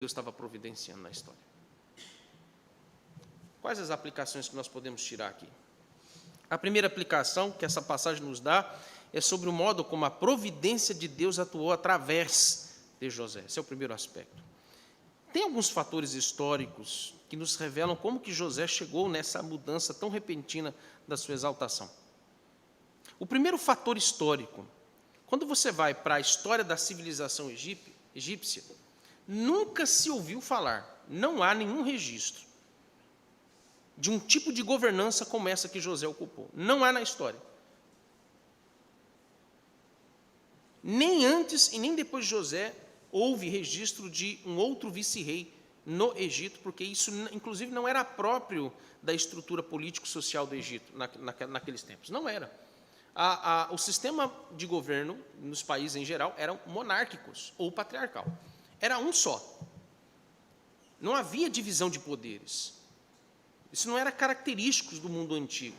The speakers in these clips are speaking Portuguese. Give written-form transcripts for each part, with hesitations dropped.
Deus estava providenciando na história. Quais as aplicações que nós podemos tirar aqui? A primeira aplicação que essa passagem nos dá é sobre o modo como a providência de Deus atuou através de José. Esse é o primeiro aspecto. Tem alguns fatores históricos que nos revelam como que José chegou nessa mudança tão repentina da sua exaltação. O primeiro fator histórico, quando você vai para a história da civilização egípcia, nunca se ouviu falar, não há nenhum registro de um tipo de governança como essa que José ocupou. Não há na história. Nem antes e nem depois de José houve registro de um outro vice-rei no Egito, porque isso, inclusive, não era próprio da estrutura político-social do Egito naqueles tempos. Não era. O sistema de governo nos países em geral eram monárquicos ou patriarcal. Era um só. Não havia divisão de poderes. Isso não era característico do mundo antigo.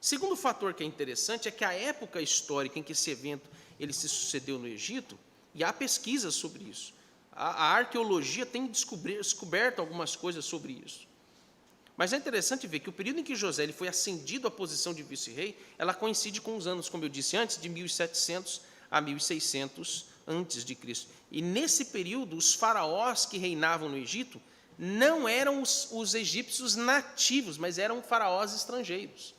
Segundo fator que é interessante é que a época histórica em que esse evento ele se sucedeu no Egito, e há pesquisas sobre isso, a arqueologia tem descoberto algumas coisas sobre isso. Mas é interessante ver que o período em que José ele foi ascendido à posição de vice-rei, ela coincide com os anos, como eu disse antes, de 1700 a 1600 antes de Cristo. E nesse período, os faraós que reinavam no Egito não eram os egípcios nativos, mas eram faraós estrangeiros.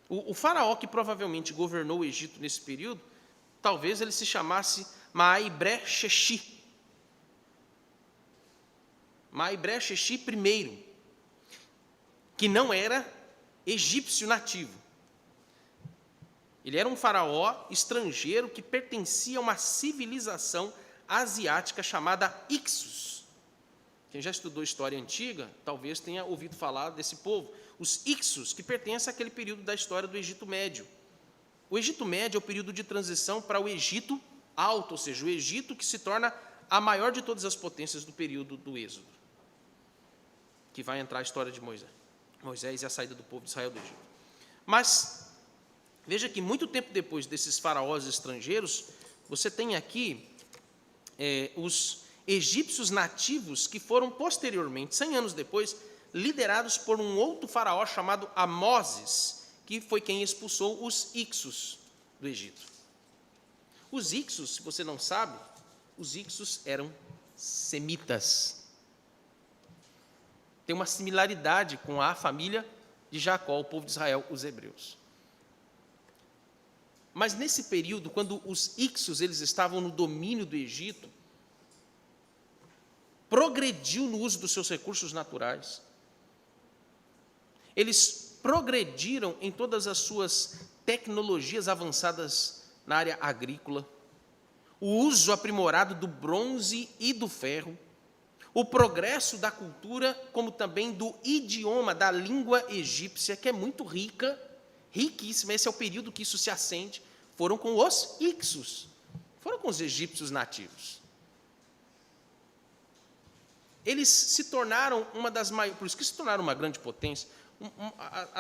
O faraó que provavelmente governou o Egito nesse período, talvez ele se chamasse Maibre-Xexi. Maibre-Xexi I, que não era egípcio nativo. Ele era um faraó estrangeiro que pertencia a uma civilização asiática chamada Ixos. Quem já estudou história antiga, talvez tenha ouvido falar desse povo. Os Ixos, que pertencem àquele período da história do Egito Médio. O Egito Médio é o período de transição para o Egito Alto, ou seja, o Egito que se torna a maior de todas as potências do período do Êxodo, que vai entrar a história de Moisés e a saída do povo de Israel do Egito. Mas veja que muito tempo depois desses faraós estrangeiros, você tem aqui os egípcios nativos que foram posteriormente, 100 anos depois, liderados por um outro faraó chamado Amoses, que foi quem expulsou os Ixos do Egito. Os Ixos, se você não sabe, os Ixos eram semitas. Tem uma similaridade com a família de Jacó, o povo de Israel, os hebreus. Mas nesse período, quando os Ixos eles estavam no domínio do Egito, progrediu no uso dos seus recursos naturais. Eles progrediram em todas as suas tecnologias avançadas na área agrícola, o uso aprimorado do bronze e do ferro, o progresso da cultura, como também do idioma, da língua egípcia, que é muito rica, riquíssima. Esse é o período que isso se acende. Foram com os Ixos, foram com os egípcios nativos. Eles se tornaram uma das maiores, por isso que se tornaram uma grande potência,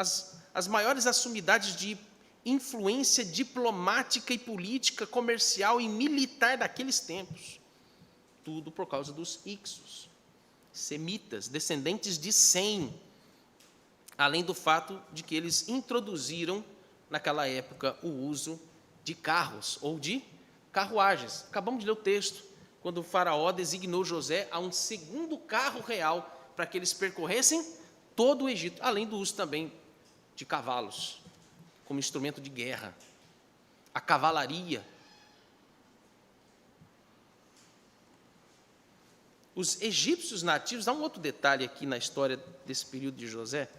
as maiores assumidades de influência diplomática e política, comercial e militar daqueles tempos. Tudo por causa dos Ixos, semitas, descendentes de Sem, além do fato de que eles introduziram, naquela época, o uso de carros ou de carruagens. Acabamos de ler o texto, quando o faraó designou José a um segundo carro real para que eles percorressem todo o Egito, além do uso também de cavalos, como instrumento de guerra, a cavalaria. Os egípcios nativos, há um outro detalhe aqui na história desse período de José,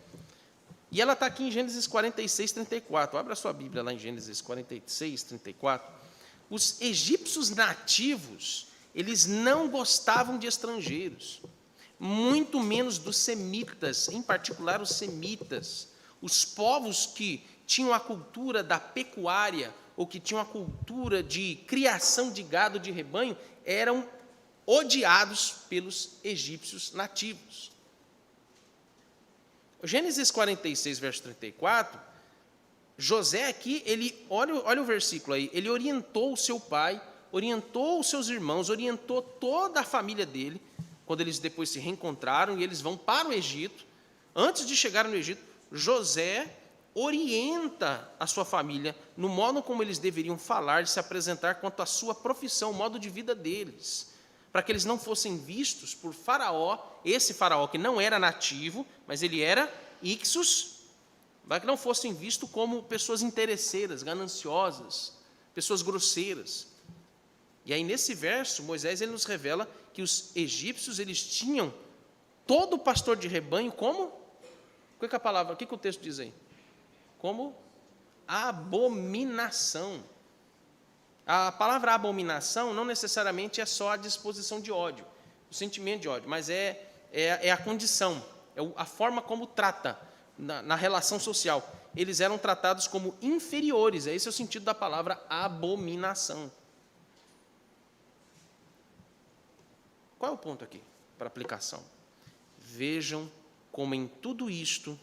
e ela está aqui em Gênesis 46, 34. Abra a sua Bíblia lá em Gênesis 46, 34. Os egípcios nativos, eles não gostavam de estrangeiros, muito menos dos semitas, em particular os semitas. Os povos que tinham a cultura da pecuária, ou que tinham a cultura de criação de gado de rebanho, eram odiados pelos egípcios nativos. Gênesis 46, verso 34, José aqui, olha o versículo aí, ele orientou o seu pai orientou os seus irmãos, orientou toda a família dele, quando eles depois se reencontraram e eles vão para o Egito. Antes de chegar no Egito, José orienta a sua família no modo como eles deveriam falar, se apresentar quanto à sua profissão, o modo de vida deles, para que eles não fossem vistos por Faraó, esse Faraó que não era nativo, mas ele era Ixos, para que não fossem vistos como pessoas interesseiras, gananciosas, pessoas grosseiras. E aí, nesse verso, Moisés ele nos revela que os egípcios eles tinham todo pastor de rebanho como? O que a palavra, o que o texto diz aí? Como abominação. A palavra abominação não necessariamente é só a disposição de ódio, o sentimento de ódio, mas é a condição, é a forma como trata na relação social. Eles eram tratados como inferiores, esse é o sentido da palavra abominação. Qual é o ponto aqui para aplicação? Vejam como em tudo isto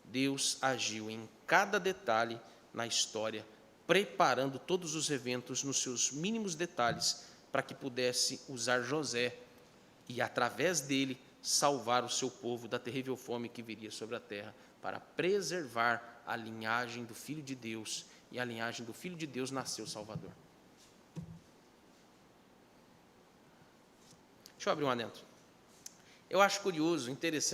Deus agiu em cada detalhe na história, preparando todos os eventos nos seus mínimos detalhes para que pudesse usar José e, através dele, salvar o seu povo da terrível fome que viria sobre a terra, para preservar a linhagem do Filho de Deus, e a linhagem do Filho de Deus nasceu o Salvador. Deixa eu abrir um adentro. Eu acho curioso, interessante,